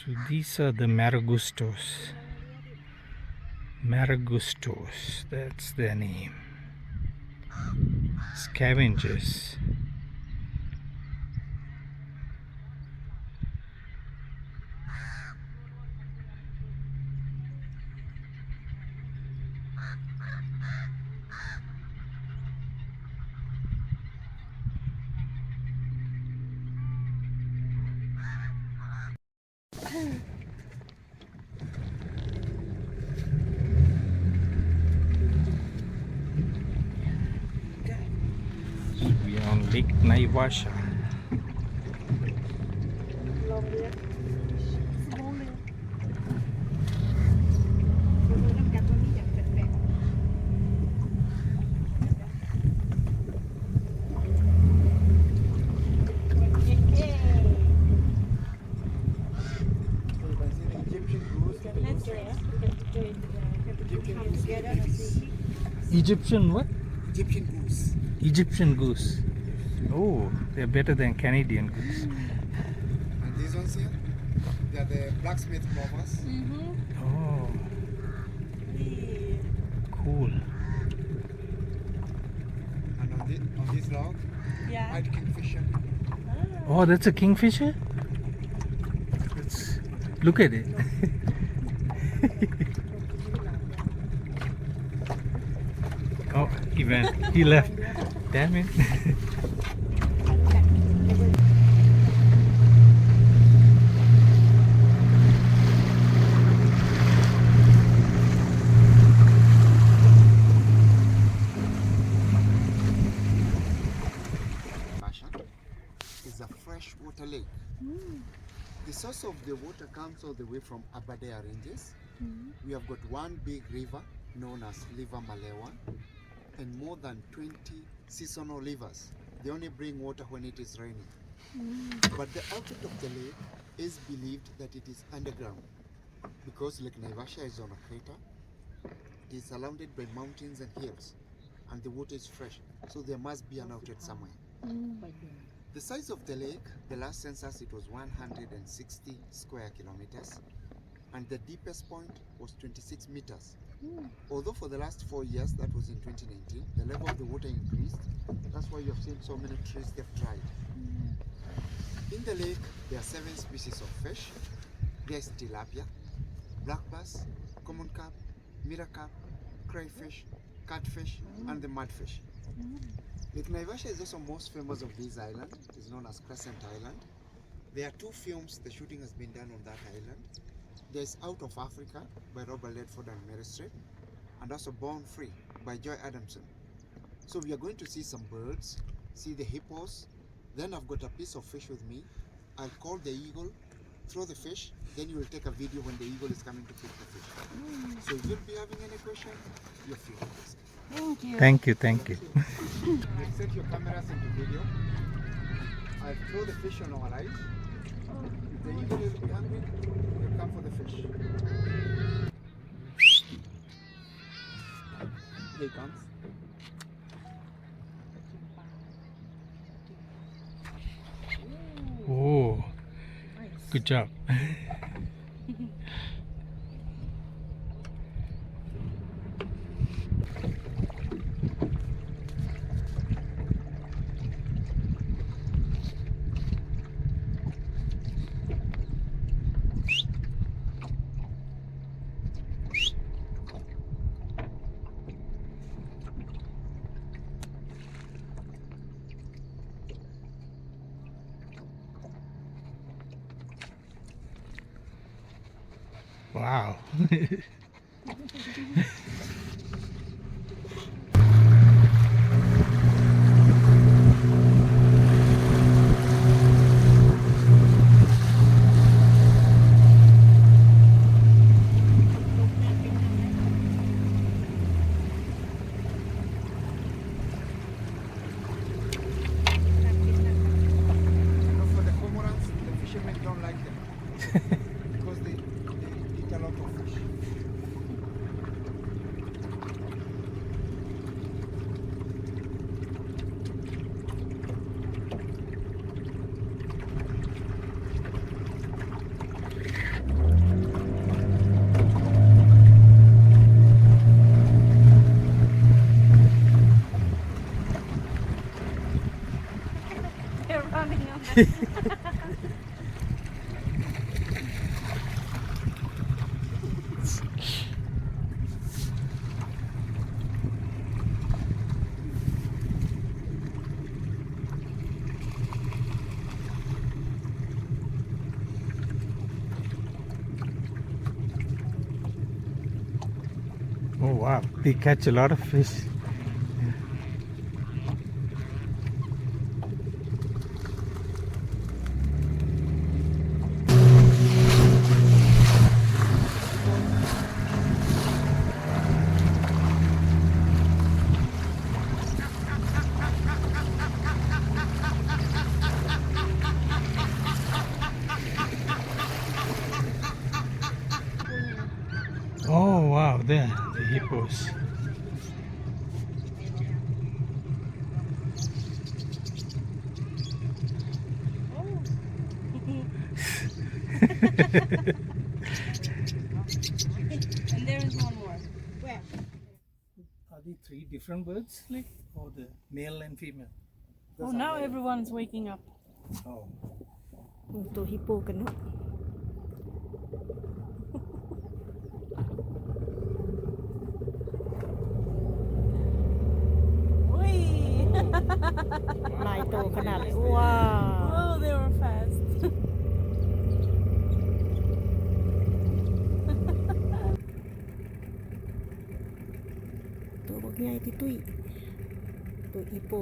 So these are the maragustos. Maragustos, that's their name. Scavengers. We are on Lake Naivasha. Egyptian what? Egyptian goose. Egyptian goose. Oh, they're better than Canadian goose. And these ones here, they are the blacksmith plovers. Oh, cool. And on this log, white kingfisher. Oh, that's a kingfisher? Look at it. Oh, he went. He left. Damn it. Is a freshwater lake. The source of the water comes all the way from Aberdare Ranges. We have got one big river known as River Malewa and more than 20 seasonal rivers. They only bring water when it is raining. But the outlet of the lake is believed that it is underground because Lake Naivasha is on a crater. It is surrounded by mountains and hills and the water is fresh, so there must be an outlet somewhere. The size of the lake, the last census it was 160 square kilometers and the deepest point was 26 meters. Although for the last 4 years, that was in 2019, the level of the water increased. That's why you have seen so many trees they've dried. In the lake, there are 7 species of fish. There's tilapia, black bass, common carp, mirror carp, crayfish, catfish, and the mudfish. Lake Naivasha is also most famous of this island. It is known as Crescent Island. There are 2 films the shooting has been done on that island. There's Out of Africa by Robert Redford and Mary Streep, and also Born Free by Joy Adamson. So we are going to see some birds, see the hippos, then I've got a piece of fish with me. I'll call the eagle, throw the fish, then you will take a video when the eagle is coming to pick the fish. So if you'll be having any question, you're free to ask. Thank you. Thank you, thank you. You set your cameras into video. I'll throw the fish on our eyes. If the eagle will be hungry, he'll come for the fish. Here he comes. Oh, good job. Wow. For the cormorants, the fishermen don't like them because they eat a lot of fish. Oh wow, they catch a lot of fish. Oh wow, there, the hippos. And there is one more. Where? Are they three different birds, like, or the male and female? Oh, now everyone's waking up. Oh. Untuk hippo kena. Ui. ลายโตขนาดเลยว้าว Oh, they were fast. ตัวบักใหญ่ที่ตุ้ยตัวอีโป